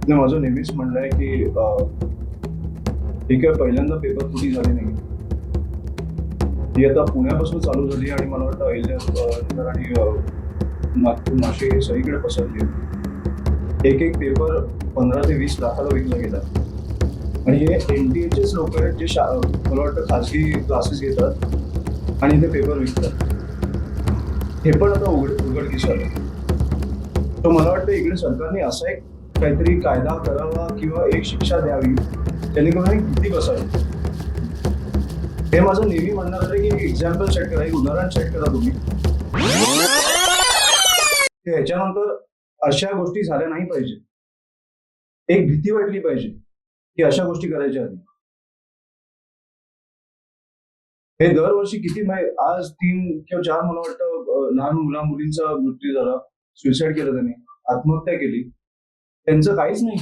नाही, माझं नेहमीच म्हणणं आहे की ठीक आहे, पहिल्यांदा पेपर फुटी झाली नाही. ती आता पुण्यापासून चालू झाली आणि मला वाटतं अहिल्यानगर आणि नागपूर, नाशिक हे सगळीकडे पसरली. एक एक पेपर 15 ते 20 लाखाला विकला गेला. आणि हे NTA लोक आहेत जे मला वाटतं खाजगी क्लासेस घेतात आणि ते पेपर विकतात. हे पण आता उघडकीस आलं. तर मला वाटतं इकडे सरकारने असा एक काहीतरी कायदा करावा किंवा एक शिक्षा द्यावी जेणेकरून एक भीती बसावी. हे माझं नेहमी म्हणणं आहे की एक्झाम्पल सेट करा, एक उदाहरण सेट करा तुम्ही. ह्याच्यानंतर अशा गोष्टी झाल्या नाही पाहिजे. एक भीती वाटली पाहिजे की अशा गोष्टी करायच्या आधी. हे दरवर्षी किती आज 3 किंवा 4 मला वाटतं लहान मुलींचा मृत्यू झाला. सुसाईड केलं त्यांनी, आत्महत्या केली. त्यांचं काहीच नाही.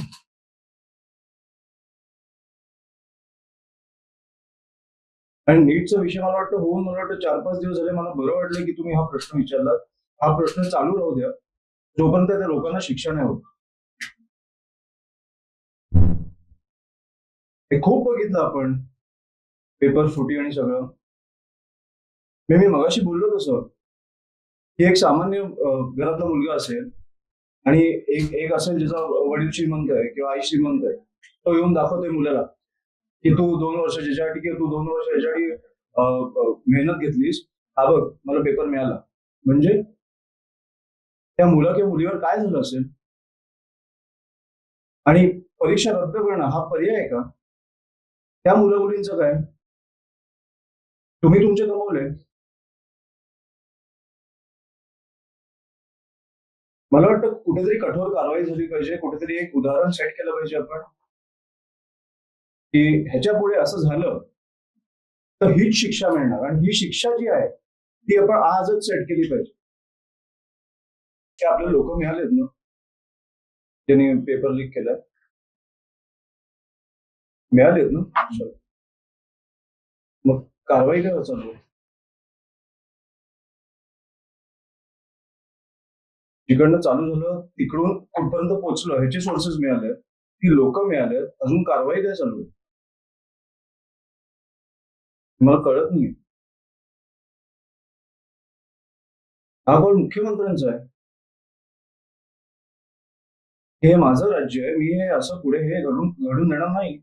आणि नीटचा विषय मला वाटतं 4-5 दिवस झाले. मला बरं वाटलं की तुम्ही हा प्रश्न विचारला. हा प्रश्न चालू राहू द्या जोपर्यंत त्या लोकांना शिक्षा नाही होत. हे खूप बघितलं आपण, पेपर फुटी आणि सगळं. मी मगाशी बोललो तसं की एक सामान्य घरातला मुलगा असेल आणि एक एक असेल ज्याचा वडील श्रीमंत आहे किंवा आई श्रीमंत आहे. तो येऊन दाखवतोय मुलाला की तू 2 वर्ष ज्याच्यासाठी की तू 2 वर्ष याच्यासाठी मेहनत घेतलीस, हा बघ मला पेपर मिळाला. म्हणजे त्या मुला किंवा मुलीवर काय झालं असेल? आणि परीक्षा रद्द करणं हा पर्याय आहे का? त्या मुलं-मुलींचं काय? तुम्ही तुमचे कमवले. मला वाटतं कुठेतरी कठोर कारवाई झाली पाहिजे. कुठेतरी एक उदाहरण सेट केलं पाहिजे आपण, की ह्याच्यापुढे असं झालं तर हीच शिक्षा मिळणार. आणि ही शिक्षा जी आहे ती आपण आजच सेट केली पाहिजे. की आपल्याला लोक मिळालेत ना ज्यांनी पेपर लीक केलाय, मिळालेत ना. मग कारवाई काय चालू आहे? जिकडनं चालू झालं तिकडून कुठपर्यंत पोहोचलं ह्याचे सोर्सेस मिळाले, ती लोक मिळाले, अजून कारवाई काय चालू आहे मला कळत नाही. हा कॉल मुख्यमंत्र्यांचा आहे. हे माझं राज्य आहे. मी हे असं पुढे हे घडून देणार नाही.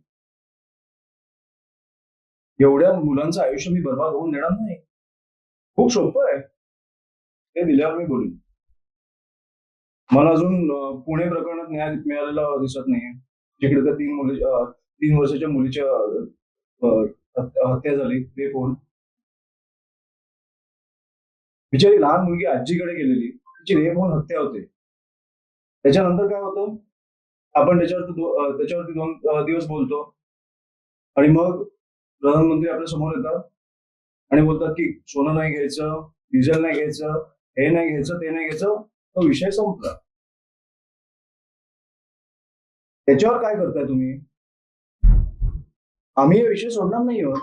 एवढ्या मुलांचं आयुष्य मी बर्बाद होऊन देणार नाही. खूप सोपं आहे. ते दिल्यावर मी बोलीन. मला अजून पुणे प्रकरणात न्याय मिळालेला दिसत नाहीये. जिकडे त्या 3 वर्षाच्या मुलीच्या हत्या झाली. ते कोण? बिचारी लहान मुलगी आजीकडे गेलेली, तिची रेप होऊन हत्या होते. त्याच्यानंतर काय होतं? आपण त्याच्यावरती 2 दिवस बोलतो आणि मग प्रधानमंत्री आपल्या समोर येतात आणि बोलतात की सोनं नाही घ्यायचं, डिझेल नाही घ्यायचं, हे नाही घ्यायचं, ते नाही घ्यायचं. तो विषय संपला. त्याच्यावर काय करताय तुम्ही? आम्ही हे विषय सोडणार नाही आहोत.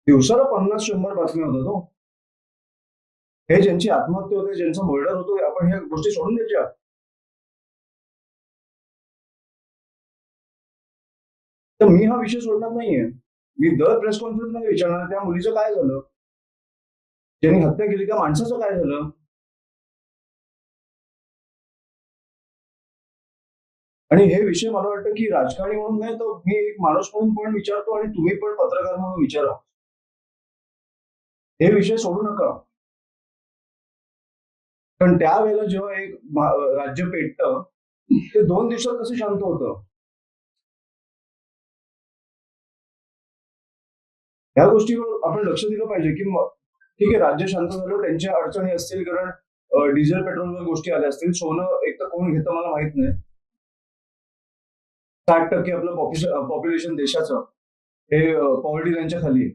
दिवसाला 50-100 बातम्या होतात हो. हे ज्यांची आत्महत्या होते, ज्यांचं मर्डर होतो, आपण ह्या गोष्टी सोडून द्यायच्या. तर मी हा विषय सोडणार नाहीये. मी दर प्रेस कॉन्फरन्स मध्ये विचारणार त्या मुलीचं काय झालं, ज्यांनी हत्या केली त्या माणसाचं काय झालं. आणि हे विषय मला वाटतं की राजकारणी म्हणून नाही तर मी एक माणूस म्हणून पण विचारतो आणि तुम्ही पण पत्रकार म्हणून विचारा. हे विषय सोडू नका. पण त्यावेळेला जेव्हा एक राज्य पेटतं ते 2 दिवसात कसं शांत होतं? ह्या गोष्टीवर आपण लक्ष दिलं पाहिजे की ठीक आहे, राज्य शांत झालं, त्यांच्या अडचणी असतील, कारण डिझेल पेट्रोलवर गोष्टी आल्या असतील. सोनं एक तर कोण घेतं मला माहित नाही. 60% आपलं पॉप्युलेशन देशाचं हे पॉवर्टी लाईनच्या खाली आहे.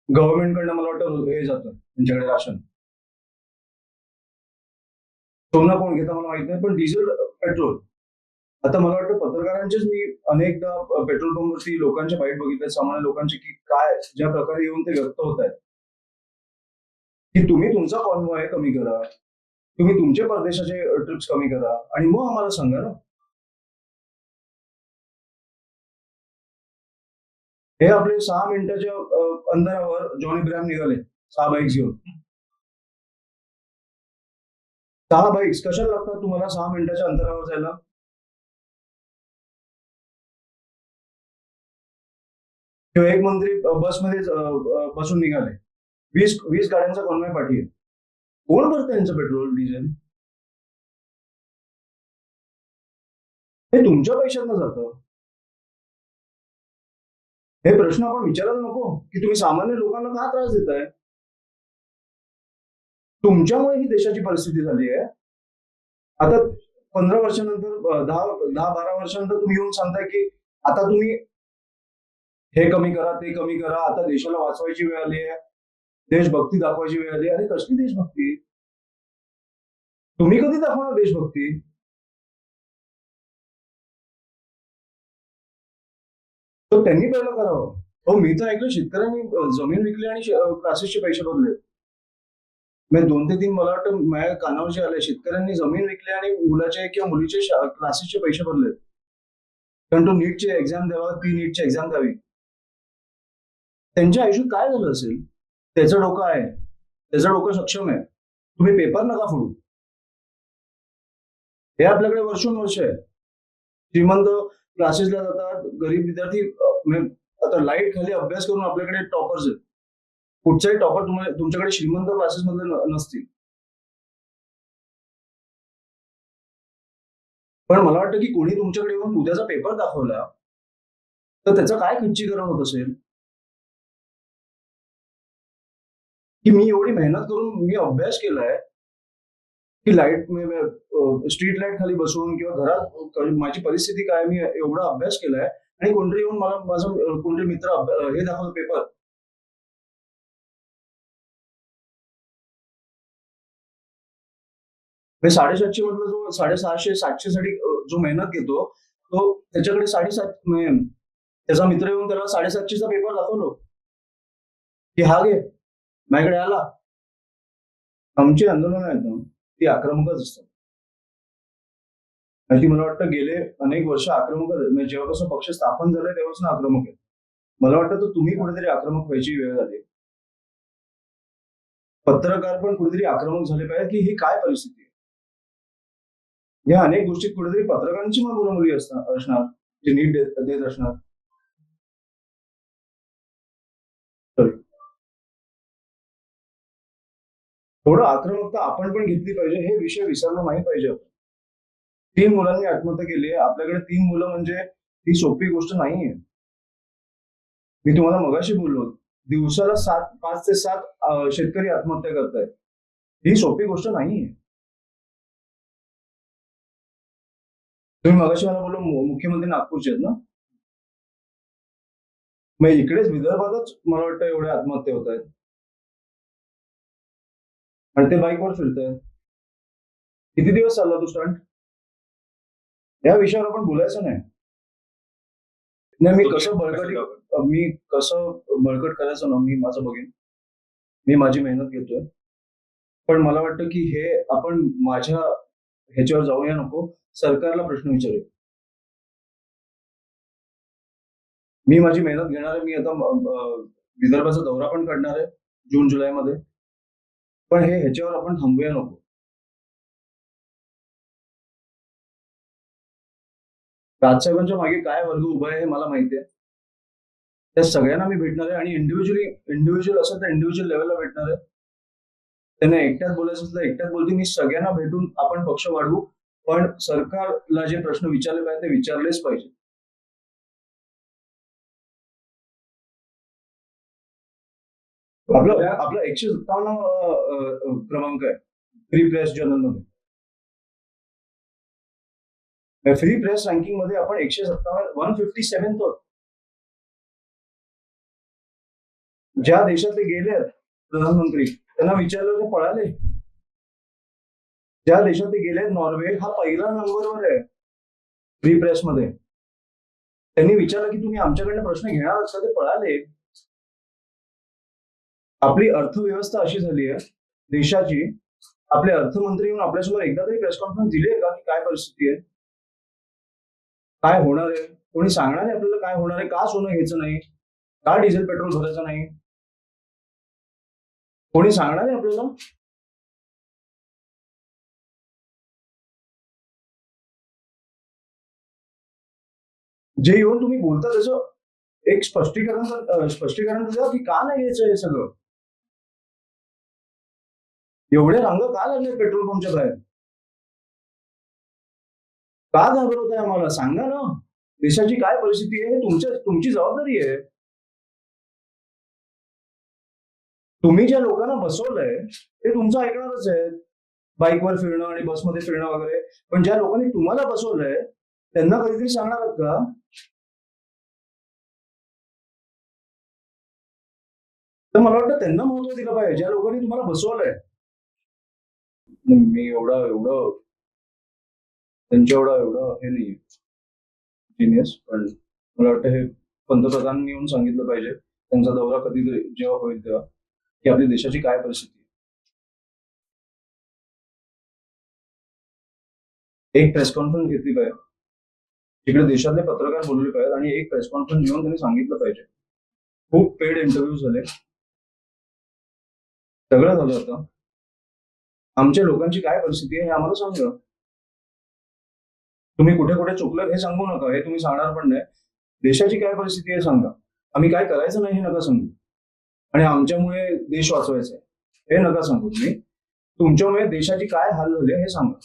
गव्हर्नमेंटकडनं मला वाटतं हे जातं त्यांच्याकडे राशन. सोनं कोण घेतं मला माहित नाही, पण डिझेल, पेट्रोल. आता मला वाटतं पत्रकारांचेच मी अनेकदा पेट्रोल पंपवरती लोकांचे बाईट बघितले, सामान्य लोकांचे, की काय ज्या प्रकारे येऊन ते व्यक्त होत आहेत की तुम्ही तुमचा कॉन्वॉय कमी करा. तुम्ही तुमचे परदेशाचे ट्रिप्स कमी करा आणि मग आम्हाला सांगा ना. हे आपले 6 मिनिटाच्या अंतरावर जॉन इब्राहिम निघाले 6 बाईक्स घेऊन. 6 बाईक्स कशाला लागतात तुम्हाला 6 मिनिटाच्या अंतरावर जायला? किंवा एक मंत्री बसमध्ये बसून निघाले. 20 गाड्यांचा कॉन्वॉय पाठी आहे. कोण भरतं यांचं पेट्रोल डिझेल? हे तुमच्या पैशातनं जातं. हे प्रश्न आपण विचारायला नको की तुम्ही सामान्य लोकांना का त्रास देताय? तुमच्यामुळे ही देशाची परिस्थिती झाली आहे. आता 15 वर्षानंतर 10-12 वर्षानंतर तुम्ही येऊन सांगताय की आता तुम्ही हे कमी करा, ते कमी करा, आता देशाला वाचवायची वेळ आली आहे, देशभक्ती दाखवायची वेळ आली आहे. अरे कसली देशभक्ती? तुम्ही कधी दाखवणार देशभक्ती? तर त्यांनी पहिलं करावं. हो, मी तर ऐकलं शेतकऱ्यांनी जमीन विकली आणि क्लासेसचे पैसे भरले. म्हणजे 2 ते 3 मला वाटतं माझ्या कानावर जे आलंय, शेतकऱ्यांनी जमीन विकली आणि मुलाचे किंवा मुलीचे क्लासेसचे पैसे भरले. कारण तो नीटची एक्झाम द्यावा, ती नीटची एक्झाम द्यावी. त्यांच्या आयुष्यात काय झालं असेल? त्याचं डोकं आहे, त्याचं डोकं सक्षम आहे. तुम्ही पेपर नका फोडू. हे आपल्याकडे वर्षोनवर्ष आहे. श्रीमंत क्लासेसला जातात, गरीब विद्यार्थी म्हणजे आता लाईट खाली अभ्यास करून आपल्याकडे टॉपर्स आहेत. कुठचाही टॉपर तुम्हाला तुमच्याकडे श्रीमंत क्लासेस मधले नसतील. पण मला वाटतं की कोणी तुमच्याकडे येऊन उद्याचा पेपर दाखवला तर त्याचं काय खच्चीकरण होत असेल? की मी एवढी मेहनत करून मी अभ्यास केलाय की लाईट स्ट्रीट लाईट खाली बसून किंवा घरात माझी परिस्थिती काय, मी एवढा अभ्यास केलाय आणि कोणतरी येऊन मला माझा कोणतरी मित्र हे दाखवतो पेपर. 750 मधला जो 650-700 साठी जो मेहनत घेतो तो त्याच्याकडे 750 त्याचा मित्र येऊन त्याला 750चा पेपर दाखवलो की हा घे माझ्याकडे आला. आमची आंदोलन आहेत ना ती आक्रमकच असतात. आणि ती मला वाटतं गेले अनेक वर्ष आक्रमकच आहेत. म्हणजे जेव्हापासून पक्ष स्थापन झालाय तेव्हापासून आक्रमक आहे. मला वाटतं तर तुम्ही कुठेतरी आक्रमक व्हायची वेळ झाली. पत्रकार पण कुठेतरी आक्रमक झाले पाहिजे की ही काय परिस्थिती आहे. या अनेक गोष्टीत कुठेतरी पत्रकारांची मग मुलामुली असणार जे नीट देत असणार. थोडं आक्रमकता आपण पण घेतली पाहिजे. हे विषय विसरलं नाही पाहिजे आपण. 3 मुलांनी आत्महत्या केली आहे. आपल्याकडे 3 मुलं म्हणजे ही सोपी गोष्ट नाहीये. मी तुम्हाला मगाशी बोललो दिवसाला 5 ते 7 शेतकरी आत्महत्या करतायत. ही सोपी गोष्ट नाहीये. तुम्ही मगाशी मला बोललो मुख्यमंत्री नागपूरचे आहेत ना. मग इकडेच विदर्भातच मला वाटतं एवढे आत्महत्या होत आहेत आणि ते बाईकवर फिरतायत. किती दिवस चालला तो स्टंट? या विषयावर आपण बोलायचं नाही. नाही मी कसं बळकट करायचं ना मी माझं बघेन. मी माझी मेहनत घेतोय. पण मला वाटतं की हे आपण माझ्या ह्याच्यावर जाऊया नको. सरकारला प्रश्न विचारूया. मी माझी मेहनत घेणार आहे. मी आता विदर्भाचा दौरा पण काढणार आहे जून-जुलै मध्ये. पण हे ह्याच्यावर आपण थांबूया नको. राजसाहेबांच्या मागे काय वर्ग उभा आहे हे मला माहिती आहे. त्या सगळ्यांना मी भेटणार आहे आणि इंडिव्हिज्युअल असेल तर इंडिव्हिज्युअल लेवलला भेटणार आहे. त्यांना एकट्यात बोलायचं असलं एकट्यात बोलतील. मी सगळ्यांना भेटून आपण पक्ष वाढवू. पण सरकारला जे प्रश्न विचारले पाहिजे ते विचारलेच पाहिजे. आपला 157 क्रमांक आहे फ्री प्रेस जर्नल मध्ये. फ्री प्रेस रँकिंग मध्ये आपण 157 आहोत. ज्या देशातले गेले प्रधानमंत्री त्यांना विचारलं ते पळाले. ज्या देशात ते गेले नॉर्वे हा पहिला नंबरवर आहे फ्री प्रेस मध्ये. त्यांनी विचारलं की तुम्ही आमच्याकडनं प्रश्न घेणार असता ते पळाले. आपली अर्थव्यवस्था अशी झाली आहे देशाची आपले अर्थमंत्री येऊन आपल्यासमोर एकदा तरी प्रेस कॉन्फरन्स दिली आहे का की काय परिस्थिती आहे, काय होणार आहे? कोणी सांगणार आहे आपल्याला काय होणार आहे? का सोनं घ्यायचं नाही? का डिझेल पेट्रोल भरायचं नाही? कोणी सांगणार आहे आपल्याला? जे येऊन तुम्ही बोलता त्याचं एक स्पष्टीकरण द्या की का नाही घ्यायचं हे सगळं? एवढे रंग का लागले पेट्रोल पंपच्या बाहेर? का घाबरवताय आम्हाला? सांगा ना. देशाची काय परिस्थिती आहे? तुमची जबाबदारी आहे. तुम्ही ज्या लोकांना बसवलंय ते तुमचं ऐकणारच आहे. बाईकवर फिरणं आणि बसमध्ये फिरणं वगैरे. पण ज्या लोकांनी तुम्हाला बसवलंय त्यांना कधीतरी सांगणार आहात का? तर मला वाटतं त्यांना महत्व दिलं पाहिजे ज्या लोकांनी तुम्हाला बसवलंय. मी एवढं एवढं त्यांच्या एवढं हे नाहीये जिनियस, पण मला वाटतं हे पंतप्रधानांनी येऊन सांगितलं पाहिजे त्यांचा दौरा कधीतरी जेव्हा होईल तेव्हा की आपली देशाची काय परिस्थिती आहे. एक प्रेस कॉन्फरन्स घेतली पाहिजे तिकडे देशातले पत्रकार बोलले पाहिजेत आणि एक प्रेस कॉन्फरन्स घेऊन त्यांनी सांगितलं पाहिजे. खूप पेड इंटरव्ह्यू झाले, सगळं झालं होतं. आमच्या लोकांची काय परिस्थिती आहे हे आम्हाला सांगा. तुम्ही कुठे कुठे चुकलं हे सांगू नका, हे तुम्ही सांगणार पण नाही. देशाची काय परिस्थिती आहे सांगा. आम्ही काय करायचं नाही हे नका सांगू. आणि आमच्यामुळे देश वाचवायचा आहे हे नका सांगू. तुम्ही तुमच्यामुळे देशाची काय हाल झाले हे सांगा.